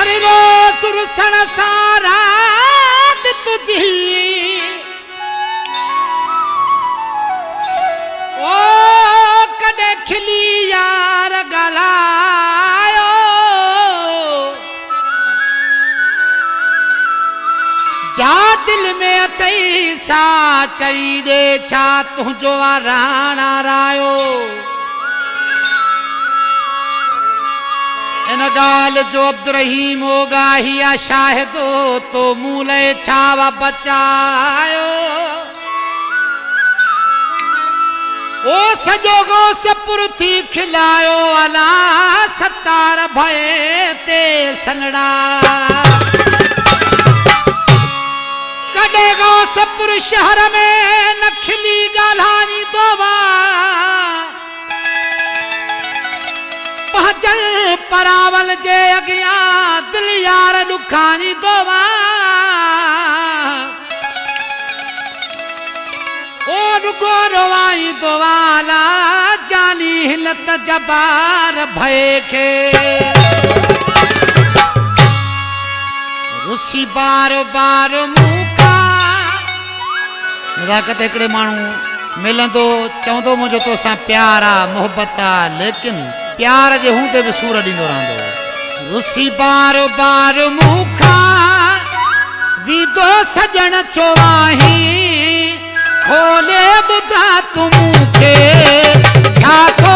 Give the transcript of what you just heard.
हर रोज रुसण सारा तुझी ओ कॾहिं खिली यार ॻाल्हायो जा दिल में अथई सा चई ॾे छा तुंहिंजो राणा रायो इन ॻाल्हि जो अब्दुर्रहीम गाहिया शाहिदो तो मूले छावा बचायो ओ सजोगो सपुर थी खिलायो अला सतार भय ते सनड़ा कॾहिं सपुर शहर में न खिली ॻाल्हाई दोवा पहचल परावल जे अॻियां दिल यार ॾुखानी दोवा ओ रुगो रोवाई दोवाला जानी हिलत जबार भय खे रुसी बार बार मूंखा नज़ाकत हिकिड़े माण्हू मिलंदो चवंदो मुंहिंजो तोसां प्यार आहे मोहबत आहे लेकिन प्यार जे हूं ते बि सूर ॾींदो रहंदो रुसी बार बार मूंखा वीदो सजण चोवाही खोले ॿुधा तूं मूंखे छा थो